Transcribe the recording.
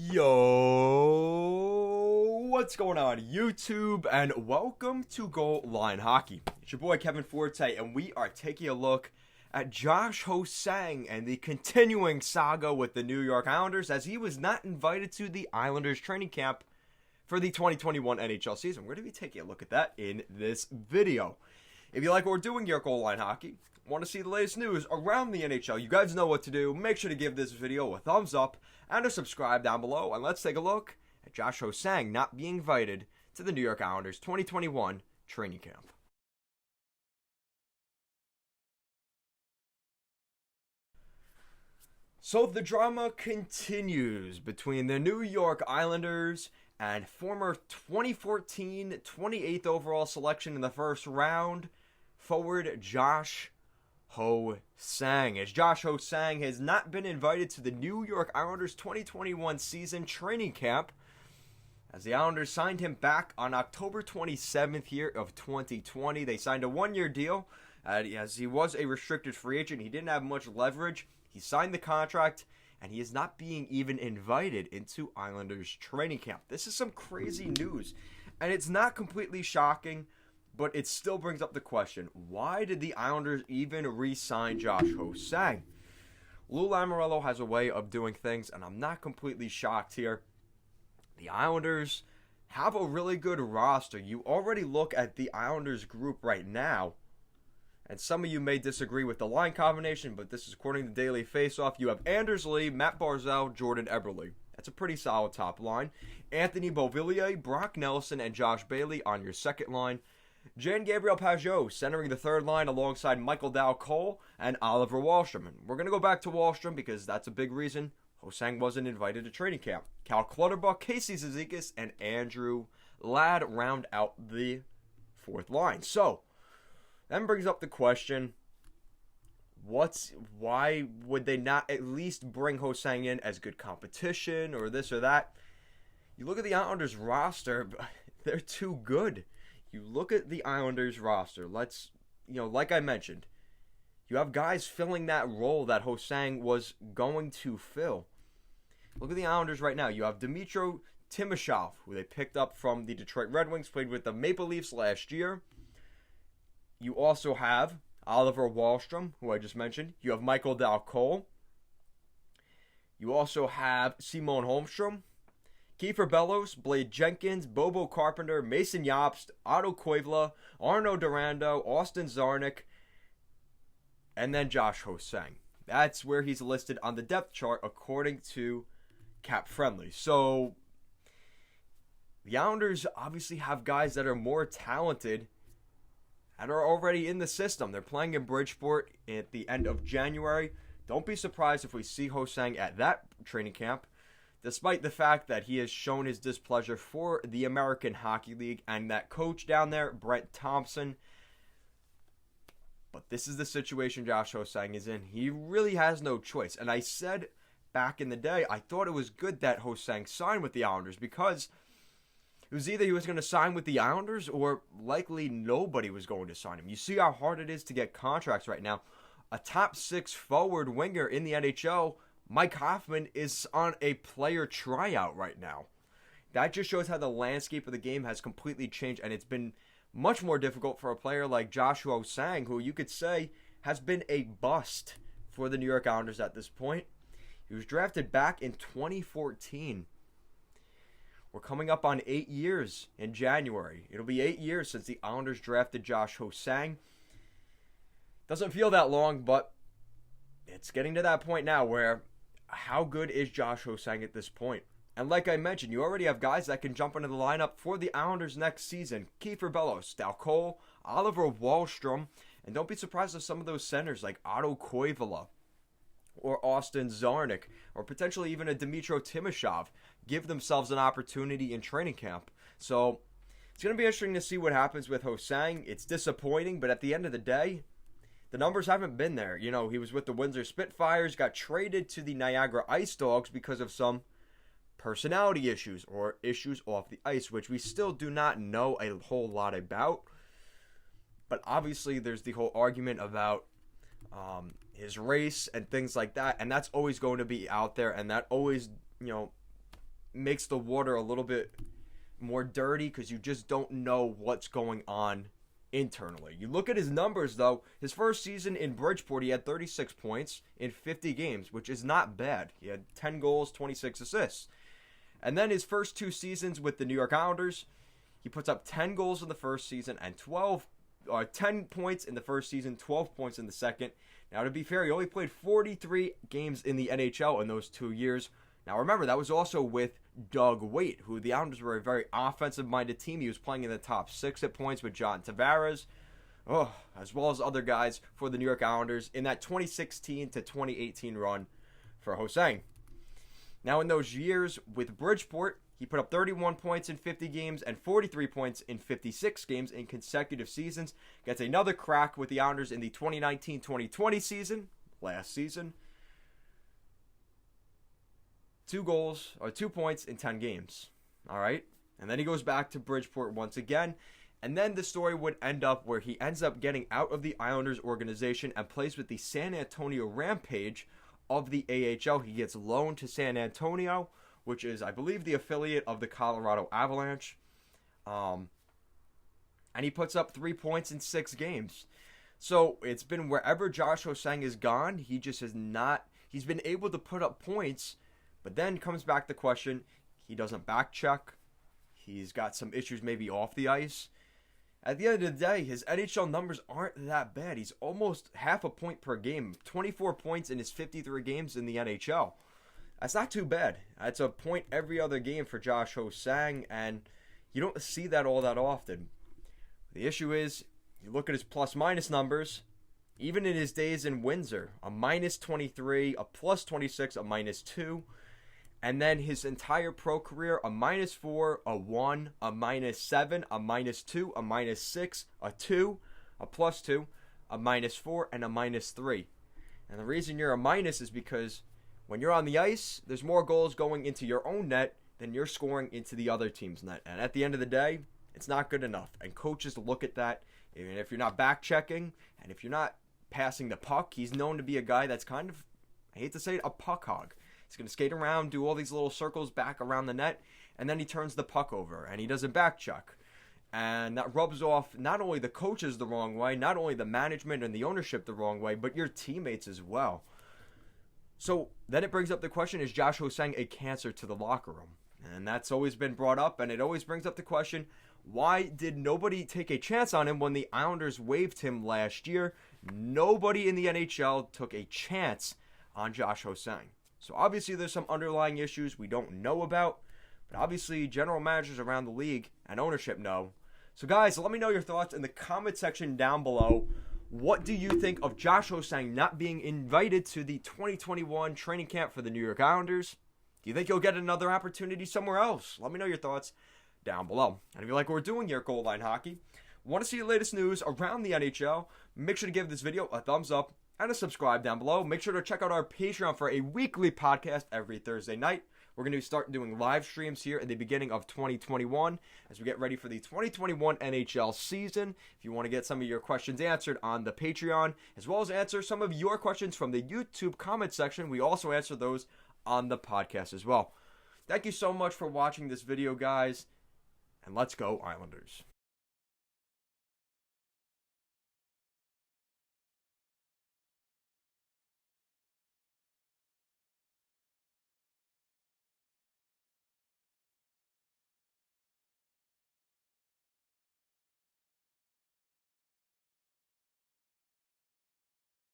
Yo, what's going on YouTube, and welcome to Goal Line Hockey. It's your boy Kevin Forte, and we are taking a look at Josh Ho-Sang and the continuing saga with the New York Islanders, as he was not invited to the Islanders training camp for the 2021 NHL season. We're going to be taking a look at that in this video. If you like what we're doing here at Goal Line Hockey, want to see the latest news around the NHL, you guys know what to do. Make sure to give this video a thumbs up and a subscribe down below. And let's take a look at Josh Ho-Sang not being invited to the New York Islanders 2021 training camp. So the drama continues between the New York Islanders and former 2014 28th overall selection in the first round forward Josh Ho-Sang, as Josh Ho-Sang has not been invited to the New York Islanders 2021 season training camp, as the Islanders signed him back on October 27th here of 2020. They signed a one-year deal, as he was a restricted free agent. He didn't have much leverage. He signed the contract, and he is not being even invited into Islanders training camp. This is some crazy news, and it's not completely shocking, but it still brings up the question, why did the Islanders even re-sign Josh Ho-Sang? Lou Lamoriello has a way of doing things, and I'm not completely shocked here. The Islanders have a really good roster. You already look at the Islanders group right now, and some of you may disagree with the line combination, but this is according to Daily Faceoff. You have Anders Lee, Matt Barzal, Jordan Eberle. That's a pretty solid top line. Anthony Beauvillier, Brock Nelson, and Josh Bailey on your second line. Jean-Gabriel Pageau centering the third line alongside Michael Dal-Colle and Oliver Wahlstrom. And we're going to go back to Wahlstrom because that's a big reason Ho-Sang wasn't invited to training camp. Cal Clutterbuck, Casey Cizikas, and Andrew Ladd round out the fourth line. So, that brings up the question, why would they not at least bring Ho-Sang in as good competition or this or that? You look at the Islanders roster, they're too good. You look at the Islanders roster, like I mentioned, you have guys filling that role that Ho-Sang was going to fill. Look at the Islanders right now. You have Dmytro Timashov, who they picked up from the Detroit Red Wings, played with the Maple Leafs last year. You also have Oliver Wahlstrom, who I just mentioned. You have Michael Dal-Colle. You also have Simon Holmstrom, Kiefer Bellows, Blade Jenkins, Bobo Carpenter, Mason Jobst, Otto Koivula, Arno Durando, Austin Czarnik, and then Josh Ho-Sang. That's where he's listed on the depth chart according to Cap Friendly. So the Islanders obviously have guys that are more talented and are already in the system. They're playing in Bridgeport at the end of January. Don't be surprised if we see Ho-Sang at that training camp, despite the fact that he has shown his displeasure for the American Hockey League and that coach down there, Brent Thompson. But this is the situation Josh Ho-Sang is in. He really has no choice. And I said back in the day, I thought it was good that Ho-Sang signed with the Islanders, because it was either he was going to sign with the Islanders or likely nobody was going to sign him. You see how hard it is to get contracts right now. A top six forward winger in the NHL, Mike Hoffman, is on a player tryout right now. That just shows how the landscape of the game has completely changed, and it's been much more difficult for a player like Josh Ho-Sang, who you could say has been a bust for the New York Islanders at this point. He was drafted back in 2014. We're coming up on 8 years in January. It'll be 8 years since the Islanders drafted Josh Ho-Sang. Doesn't feel that long, but it's getting to that point now where how good is Josh Ho-Sang at this point? And like I mentioned, you already have guys that can jump into the lineup for the Islanders next season. Kiefer Bellows, Dal-Colle, Oliver Wahlstrom, and don't be surprised if some of those centers like Otto Koivula or Austin Czarnik, or potentially even a Dmytro Timashov, give themselves an opportunity in training camp. So it's going to be interesting to see what happens with Ho-Sang. It's disappointing, but at the end of the day, the numbers haven't been there. You know, he was with the Windsor Spitfires, got traded to the Niagara Ice Dogs because of some personality issues or issues off the ice, which we still do not know a whole lot about. But obviously there's the whole argument about his race and things like that, and that's always going to be out there, and that always, makes the water a little bit more dirty because you just don't know what's going on internally. You look at his numbers, though. His first season in Bridgeport, he had 36 points in 50 games, which is not bad. He had 10 goals, 26 assists. And then his first 2 seasons with the New York Islanders, he puts up 10 goals in the first season and 10 points in the first season, 12 points in the second. Now, to be fair, he only played 43 games in the NHL in those 2 years. Now, remember, that was also with Doug Weight, who the Islanders were a very offensive-minded team. He was playing in the top 6 at points with John Tavares, as well as other guys for the New York Islanders in that 2016 to 2018 run for Ho-Sang. Now, in those years with Bridgeport, he put up 31 points in 50 games and 43 points in 56 games in consecutive seasons. Gets another crack with the Islanders in the 2019-2020 season, last season. 2 points in 10 games. All right? And then he goes back to Bridgeport once again. And then the story would end up where he ends up getting out of the Islanders organization and plays with the San Antonio Rampage of the AHL. He gets loaned to San Antonio, which is, I believe, the affiliate of the Colorado Avalanche. And he puts up 3 points in 6 games. So it's been wherever Josh Ho-Sang is gone, he just has not, he's been able to put up points, but then comes back the question, he doesn't back check. He's got some issues maybe off the ice. At the end of the day, his NHL numbers aren't that bad. He's almost half a point per game. 24 points in his 53 games in the NHL. That's not too bad. That's a point every other game for Josh Ho-Sang, and you don't see that all that often. The issue is, you look at his plus-minus numbers, even in his days in Windsor, a minus 23, a plus 26, a minus 2, and then his entire pro career, a minus 4, a 1, a minus 7, a minus 2, a minus 6, a 2, a plus 2, a minus 4, and a minus 3. And the reason you're a minus is because when you're on the ice, there's more goals going into your own net than you're scoring into the other team's net. And at the end of the day, it's not good enough. And coaches look at that. Even if you're not back checking, and if you're not passing the puck, he's known to be a guy that's kind of, I hate to say it, a puck hog. He's going to skate around, do all these little circles back around the net, and then he turns the puck over, and he doesn't back check. And that rubs off not only the coaches the wrong way, not only the management and the ownership the wrong way, but your teammates as well. So then it brings up the question, is Josh Ho-Sang a cancer to the locker room? And that's always been brought up, and it always brings up the question, why did nobody take a chance on him when the Islanders waived him last year? Nobody in the NHL took a chance on Josh Ho-Sang. So obviously there's some underlying issues we don't know about, but obviously general managers around the league and ownership know. So guys, let me know your thoughts in the comment section down below. What do you think of Josh Ho-Sang not being invited to the 2021 training camp for the New York Islanders? Do you think he'll get another opportunity somewhere else? Let me know your thoughts down below. And if you like what we're doing here at Goal Line Hockey, want to see the latest news around the NHL, make sure to give this video a thumbs up and a subscribe down below. Make sure to check out our Patreon for a weekly podcast every Thursday night. We're going to start doing live streams here at the beginning of 2021 as we get ready for the 2021 NHL season. If you want to get some of your questions answered on the Patreon, as well as answer some of your questions from the YouTube comment section, we also answer those on the podcast as well. Thank you so much for watching this video, guys, and let's go Islanders.